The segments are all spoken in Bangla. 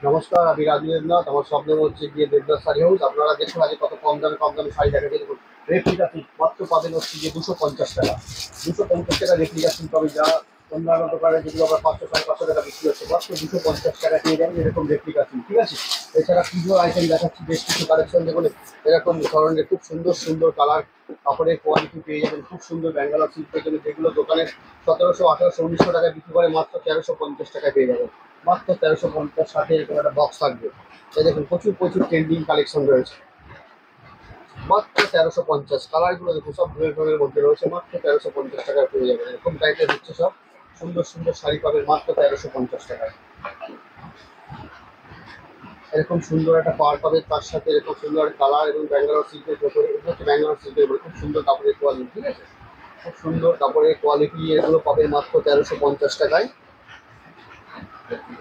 নমস্কার, আমি রাজু দেবনাথ। আমার স্বপ্ন হচ্ছে গিয়ে দেবনাথ শাড়ি হাউস। আপনারা দেখুন আজকে কত কম দামে শাড়ি দেখা যায়। দেখুন রেপ্লিকা সিল্ক মাত্র পাবেন হচ্ছে গিয়ে 250 টাকা। 250 টাকা রেপ্লিকা সিল্ক পাবেন, যা অন্যান্য দোকানে যেগুলো আমরা 500 সাড়ে 500 টাকা বিক্রি হচ্ছে, মাত্র 250 টাকা পেয়ে যাবেন এরকম রেপ্লিকা সিল্ক। ঠিক আছে, এছাড়া পুজোর আইটেম দেখাচ্ছি বেশ কিছু কালেকশন। দেখুন এরকম ধরনের খুব সুন্দর সুন্দর কালার কাপড়ের কোয়ালিটি পেয়ে যাবেন, খুব সুন্দর ব্যাঙ্গালোর সিল্ক পেয়ে যাবেন, যেগুলো দোকানে 1700, 1800, 1900 টাকায় বিক্রি করে মাত্র 1350 টাকায় পেয়ে যাবেন। মাত্র 1350, সাথে এরকম একটা বক্স থাকবে। এই দেখুন প্রচুর প্রচুর ট্রেন্ডিং কালেকশন রয়েছে, মাত্র 1350। কালারগুলো দেখুন সব ধুয়ে রঙের মধ্যে রয়েছে, মাত্র 1350 টাকায় পেয়ে যাবেন। এরকম টাইপের হচ্ছে সব সুন্দর সুন্দর শাড়ি পাবেন মাত্র 1350 টাকায়। এরকম সুন্দর একটা পাড় পাবে, তার সাথে এরকম সুন্দর কালার এবং ব্যাঙ্গালোর সিল্কের উপরে, এগুলো হচ্ছে ব্যাঙ্গালোর সিল্কের উপরে খুব সুন্দর কাপড়ের কোয়ালিটি। ঠিক আছে, খুব সুন্দর কাপড়ের কোয়ালিটি, এগুলো পাবেন মাত্র 1350 টাকায়।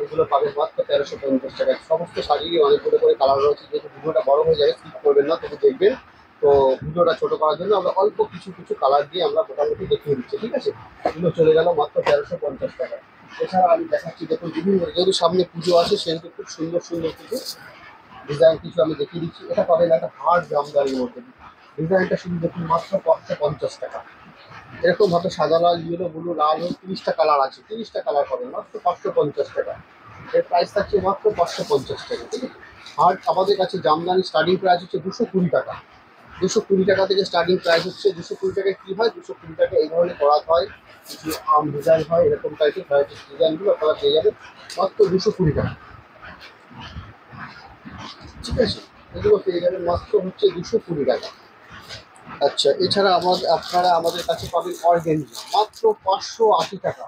এগুলো পাবেন মাত্র 1350 টাকায়। সমস্ত শাড়িরই অনেকগুলো করে কালার রয়েছে, যেহেতু ভিডিওটা বড় হয়ে যাবে স্কিপ করবেন না, তবু দেখবেন। তো ভিডিওটা ছোট করার জন্য আমরা অল্প কিছু কিছু কালার দিয়ে আমরা মোটামুটি দেখিয়ে দিচ্ছি। ঠিক আছে, এগুলো চলে গেল মাত্র 1350 টাকায়। এছাড়া আমি দেখাচ্ছি, দেখুন বিভিন্ন, যেহেতু সামনে পুজো আছে সেহেতু খুব সুন্দর সুন্দর কিছু ডিজাইন কিছু আমি দেখিয়ে দিচ্ছি। এটা পাবেন একটা হার্ড জামদানির মধ্যে। ডিজাইনটা শুধু দেখুন মাত্র 550 টাকা। এরকম ভাবে সাদা, লাল, ইয়েলো, ব্লু, লাল, 30টা কালার আছে, 30টা কালার পাবেন মাত্র 550 টাকা। এর প্রাইস থাকছে মাত্র 550 টাকা। ঠিক আছে, আর আমাদের কাছে জামদানি স্টার্টিং প্রাইস হচ্ছে 220 টাকা। 220 টাকা থেকে স্টার্টিং প্রাইস হচ্ছে। 220 টাকায় কী হয়, 220 টাকা এই ধরনের করা হয়, কিছু আম ডিজাইন হয়, এরকম টাইপের ভ্যারাইটিস ডিজাইনগুলো আপনারা পেয়ে যাবেন মাত্র 220 টাকা। ঠিক আছে, এগুলো পেয়ে যাবেন মাত্র হচ্ছে 220 টাকা। আচ্ছা, এছাড়া আপনারা আমাদের কাছে পাবেন অর্গেনজা মাত্র 580 টাকা।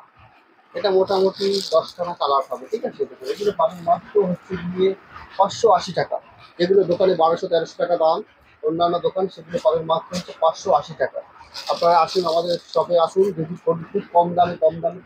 এটা মোটামুটি 10খানা কালার পাবে। ঠিক আছে, দেখুন এগুলো পাবেন মাত্র হচ্ছে গিয়ে 580 টাকা। যেগুলো দোকানে 1200, 1300 টাকা দাম অন্যান্য দোকান, সেগুলো পাবেন মাত্র হচ্ছে 580 টাকা। আপনারা আসুন, আমাদের শপে আসুন, যদি খুব কম দামে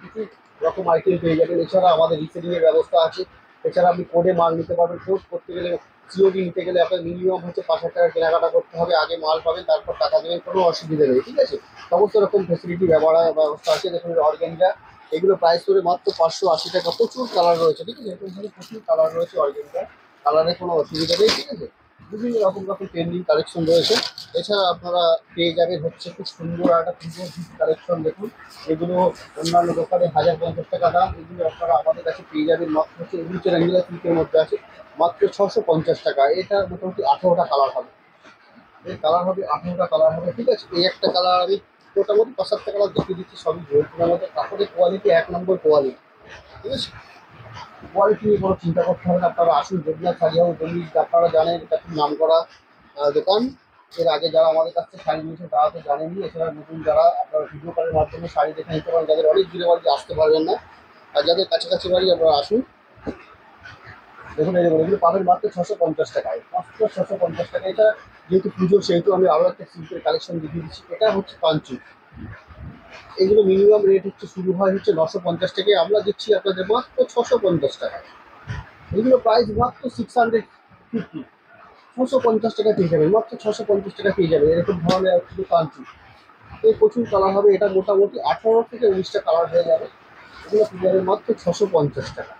কিছু রকম আইটেম পেয়ে যাবেন। এছাড়া আমাদের রিসেলিংয়ের ব্যবস্থা আছে। এছাড়া আপনি কোডে মাল নিতে পারবেন। কোড করতে গেলে, সিওডি নিতে গেলে আপনার মিনিমাম হচ্ছে 5,000 টাকা কেনাকাটা করতে হবে। আগে মাল পাবেন, তারপর টাকা দেবেন, কোনো অসুবিধা নেই। ঠিক আছে, সমস্ত রকম ফেসিলিটি ব্যবস্থা আছে। দেখুন অর্গেনজা, এগুলো প্রাইস করে মাত্র 580 টাকা। প্রচুর কালার রয়েছে। ঠিক আছে, এরকম প্রচুর কালার রয়েছে অর্গেনজা, কালারে কোনো অসুবিধা নেই। ঠিক আছে, বিভিন্ন রকম রকম ট্রেন্ডিং কালেকশন রয়েছে। এছাড়া আপনারা পেয়ে যাবেন হচ্ছে খুব সুন্দর একটা পুজোর হিট কালেকশন। দেখুন এগুলো অন্যান্য দোকানে 1050 টাকা দাম, এগুলো আপনারা আমাদের কাছে পেয়ে যাবেন মাত্র হচ্ছে, এগুলো হচ্ছে রেঙ্গুলার সিল্কের মধ্যে আছে, মাত্র 650 টাকা। এটা মোটামুটি 18টা কালার হবে। এর কালার হবে 18টা কালার হবে। ঠিক আছে, এই একটা কালার আমি মোটামুটি 5-7টা কালার দেখিয়ে দিচ্ছি, সবই জয়পুরের মধ্যে। কাপড়ের কোয়ালিটি 1 নম্বর কোয়ালিটি। ঠিক আছে, কোয়ালিটি নিয়ে কোনো চিন্তা করতে হবে না। আপনারা আসুন, দেবনাথ শাড়ি হাউস দিল্লি, আপনারা জানেন এটা খুব নাম করা দোকান। এর আগে যারা আমাদের কাছ থেকে শাড়ি নিয়েছেন তারা তো জানেনই। এছাড়া নতুন যারা, আপনারা ভিডিও কলের মাধ্যমে শাড়ি দেখে নিতে পারেন, যাদের অনেক দূরে বাড়ি আসতে পারবেন না, আর যাদের কাছাকাছি বাড়ি আপনারা আসুন। দেখুন এই দেখুন, এগুলো পাবেন মাত্র 650 টাকায়, মাত্র 650 টাকা। এটা যেহেতু পুজো, সেহেতু আমি আরও একটা সিল্কের কালেকশন দেখিয়ে দিচ্ছি। এটা হচ্ছে কাঞ্চি। এগুলো মিনিমাম রেট হচ্ছে, শুরু হয় হচ্ছে 950 থেকে, আমরা দিচ্ছি আপনাদের মাত্র 650 টাকায়। এগুলো প্রাইস মাত্র 650। 650 টাকা পেয়ে যাবেন, মাত্র 650 টাকা পেয়ে যাবেন এরকম ধরনের শুধু কাঞ্চি। এই প্রচুর কালার হবে, এটা মোটামুটি 18 থেকে 19টা কালার হয়ে যাবে। এগুলো পেয়ে যাবেন মাত্র 650 টাকা।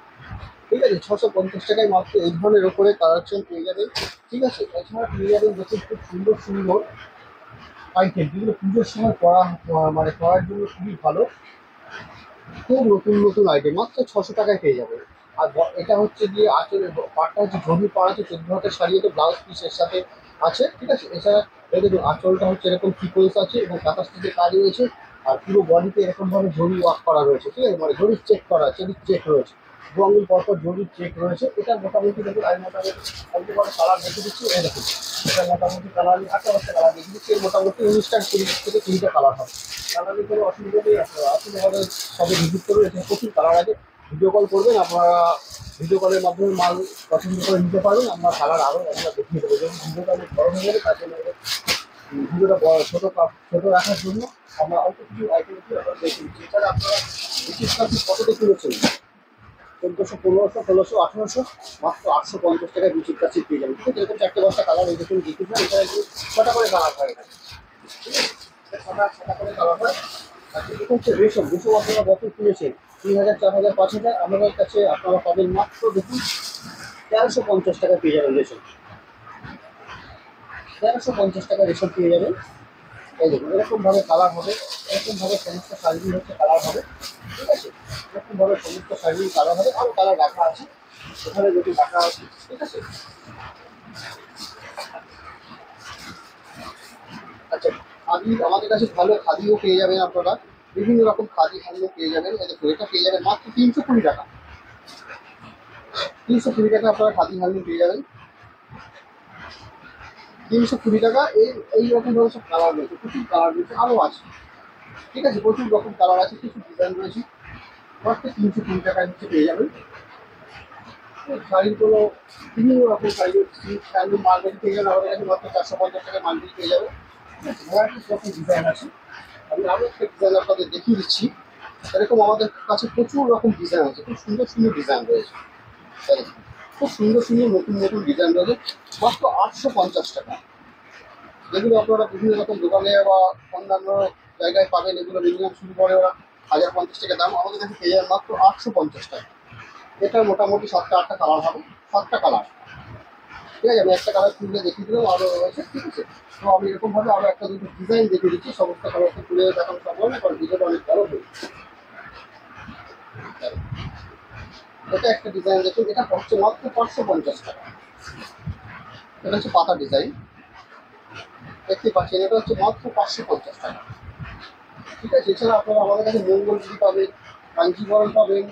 ঠিক আছে, 650 টাকায় মাত্র এই ধরনের ওপরে কালেকশন পেয়ে যাবেন। ঠিক আছে, এছাড়া পেয়ে যাবেন দেখুন খুব সুন্দর সুন্দর আইটেম, যেগুলো পুজোর সময় পরা, মানে পরার জন্য খুবই ভালো। খুব নতুন নতুন আইটেম মাত্র 600 টাকায় পেয়ে যাবে। আর এটা হচ্ছে গিয়ে আঁচলের পাটটা হচ্ছে ঝুড়ি পাড় আছে, 14 হাতের শাড়ি, এটা ব্লাউজ পিসের সাথে আছে। ঠিক আছে, এছাড়া এই দেখুন আঁচলটা হচ্ছে এরকম সিকোয়েন্স আছে এবং কাঁথা স্টিচের কাজ রয়েছে। আর পুরো বডিতে এরকমভাবে জরি ওয়ার্ক করা রয়েছে। ঠিক আছে, মানে জরির চেক করা, চেক রয়েছে, 2 আঙুল পরপর জরির চেক রয়েছে। এটা মোটামুটি দেখুন, আমি মোটামুটি অল্প করে কালার দেখে দিচ্ছি। এই দেখুন, এটা মোটামুটি কালার আমি 18টা কালার দেখে দিচ্ছি। এর মোটামুটি 19টা 20 থেকে 30টা কালার হবে। কালারের কোনো অসুবিধা নেই। আপনারা আসলে আমাদের সবে ভিজিট করবেন, এখানে প্রচুর কালার আছে। ভিডিও কল করবেন, আপনারা ভিডিও কলের মাধ্যমে মাল পছন্দ করে নিতে পারবেন। আমরা কালার আরও আমরা দেখিয়ে দেবো। যেমন ভিডিওটা অনেক বড় হয়ে যাবে, তার জন্য ভিডিওটা বড় ছোটো রাখার জন্য আমরা অল্প কিছু আইটেম আমরা দেখে দিচ্ছি। এছাড়া আপনারা বিশেষ কাজ কত দেখে নিচ্ছেন, 1400, 1500, 1600, 1800, মাত্র 850 টাকায় বিচির কাছে পেয়ে যাবেন। ঠিক আছে, এরকম 4টে 5টা কালার এই দেখুন দেখেছেন। এছাড়া একটু 6টা করে কালার হয় এখানে। ঠিক আছে, 6টা করে কালার হয়। আর যেরকম হচ্ছে রেশম আপনারা বছর কিনেছেন 3000, 4000, 5000, আমাদের কাছে আপনারা পাবেন মাত্র দেখুন 1350 টাকা পেয়ে যাবেন রেশম। 1350 টাকা রেশম পেয়ে যাবেন। এই দেখুন এরকমভাবে কালার হবে, এরকমভাবে সমস্ত শাড়িগুলো হচ্ছে কালার হবে, ঠিক আছে? এরকমভাবে সমস্ত শাড়ির কালার হবে, আরও কালার রাখা আছে এখানে যেটি রাখা আছে, ঠিক আছে? আচ্ছা, খাদি আমাদের কাছে ভালো খাদিও পেয়ে যাবেন আপনারা, বিভিন্ন রকম খাদি খাদিও পেয়ে যাবেন। এই দেখুন এটা পেয়ে যাবেন মাত্র 320 টাকা। 320 টাকা আপনারা খাদি খাদি পেয়ে যাবেন। 320 টাকা। এইরকম ধরনের সব কালার রয়েছে, প্রচুর কালার রয়েছে, আরও আছে, ঠিক আছে? প্রচুর রকম কালার আছে, কিছু ডিজাইন রয়েছে, মাত্র 320 টাকায় হচ্ছে পেয়ে যাবেন। শাড়িগুলো বিভিন্ন রকম শাড়ি শাড়ি মালবেরি পেয়ে যাবেন আমাদের কাছে মাত্র 450 টাকায় মালবেরি পেয়ে যাবেন। ভ্যারাইটিস রকম ডিজাইন আছে। আমি আরও একটা ডিজাইন আপনাদের দেখিয়ে দিচ্ছি। এরকম আমাদের কাছে প্রচুর রকম ডিজাইন আছে, খুব সুন্দর সুন্দর ডিজাইন রয়েছে, খুব সুন্দর সুন্দর নতুন নতুন ডিজাইন রয়েছে, মাত্র 850 টাকা। যেগুলো আপনারা বিভিন্ন রকম দোকানে বা অন্যান্য জায়গায় পাবেন, এগুলো মিনিমাম শুরু করে ওরা 1050 টাকা দাম, আমাদের কাছে পেয়ে যাবেন মাত্র 850 টাকা। এটা মোটামুটি 7টা 8টা কালার হবে, 7টা কালার, ঠিক আছে? আমি একটা কালার খুলে দেখিয়ে দিলাম, আরও রয়েছে, ঠিক আছে? তো আমি এরকমভাবে আরও একটা দুটো ডিজাইন দেখিয়ে দিচ্ছি, সমস্ত কালারকে তুলে দেখানো সম্ভব না কারণ ভিডিওটা অনেক বড় হয়ে। এটা একটা ডিজাইন দেখুন, এটা হচ্ছে মাত্র 550 টাকা। এটা হচ্ছে পাতা ডিজাইন, দেখতে পাচ্ছেন, এটা হচ্ছে মাত্র 550 টাকা, ঠিক আছে? এছাড়া আপনারা আমাদের কাছে মঙ্গলগিরি পাবেন, কাঞ্জিবরম পাবেন,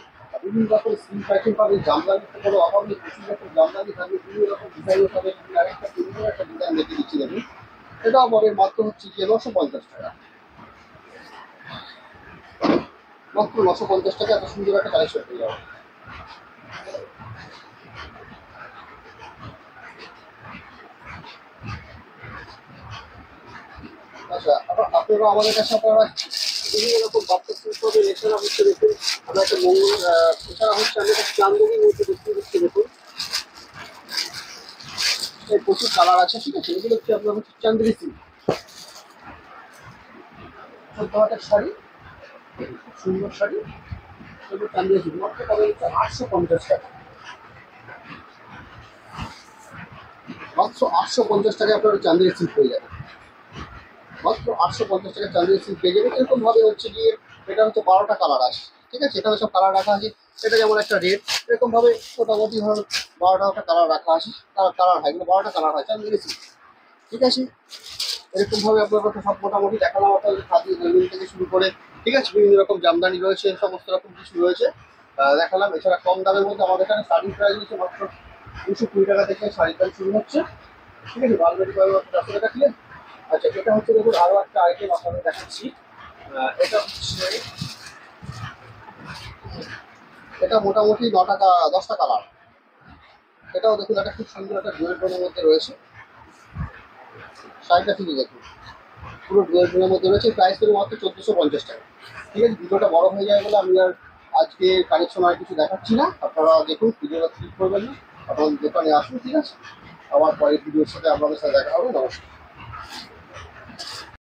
বিভিন্ন রকম স্কিন প্যাকিং পাবেন, জামদানির তো কোনো অভাব নেই, প্রচুর রকম জামদানি থাকবে, বিভিন্ন রকম ডিজাইনও পাবেন। আরেকটা বিভিন্ন একটা ডিজাইন দেখিয়ে দিচ্ছি দেখুন, এটাও পাবেন মাত্র হচ্ছে গিয়ে 950 টাকা। মাত্র 950 টাকা এত সুন্দর একটা কালেকশন পেয়ে যাবেন। আচ্ছা, আপনারা আমাদের কাছে আপনারা বিভিন্ন রকম বাচ্চা শুরু করবেন। এছাড়া হচ্ছে দেখুন আমরা একটা মঙ্গল, এছাড়া হচ্ছে আমি একটা চান্দনির মধ্যে দেখিয়ে দিচ্ছি দেখুন, এই প্রচুর কালার আছে, ঠিক আছে? এগুলো হচ্ছে আপনার হচ্ছে চান্দেরি সিল্ক, 14 হাজার শাড়ি, খুব সুন্দর শাড়ি, এগুলো চান্দেরি সিল্ক, মাত্র পাবেন হচ্ছে 850 টাকা। মাত্র 850 টাকায় আপনারা চান্দেরি সিল্ক পেয়ে যাবেন, মাত্র 850 টাকা চান্দেরি সিল্ক পেয়ে যাবেন। এরকমভাবে হচ্ছে গিয়ে এটা হচ্ছে 12টা কালার আছে, ঠিক আছে? এখানে সব কালার রাখা আছে, এটা যেমন একটা রেড, এরকমভাবে মোটামুটি ধরুন 12টা কালার রাখা আছে, কালার হয়, এগুলো 12টা কালার হয় চান্দেরি সিল্ক, ঠিক আছে? এরকমভাবে আপনার কথা সব মোটামুটি দেখালাম, আপনাদের খাদি দৈনিক থেকে শুরু করে, ঠিক আছে? বিভিন্ন রকম জামদানি রয়েছে, সমস্ত রকম কিছু রয়েছে দেখালাম। এছাড়া কম দামের মধ্যে আমাদের এখানে শাড়ির প্রাইস হচ্ছে মাত্র 220 টাকা থেকে শাড়ির দাম শুরু হচ্ছে, ঠিক আছে? বালবেরি পাবে মাত্র 400 টাকা দিয়ে। আচ্ছা, এটা হচ্ছে দেখুন আরও একটা আইটেম আপনাদের দেখাচ্ছি। এটা হচ্ছে, এটা মোটামুটি 9 টাকা 10টা কালার। এটাও দেখুন একটা খুব সুন্দর একটা ডুয়েল টোনের মধ্যে রয়েছে, শাড়িটা ঠিক দেখুন পুরো ডুয়েল টোনের মধ্যে রয়েছে, প্রাইস করে মাত্র 1450 টাকা, ঠিক আছে? ভিডিওটা বড় হয়ে যায় বলে আমি আর আজকে কালেকশন আর কিছু দেখাচ্ছি না, আপনারা দেখুন, ভিডিওটা ক্লিক করবেন না, আপনাদের দোকানে আসুন, ঠিক আছে? আবার পরের ভিডিওর সাথে আপনাদের সাথে দেখা হবে, নমস্কার।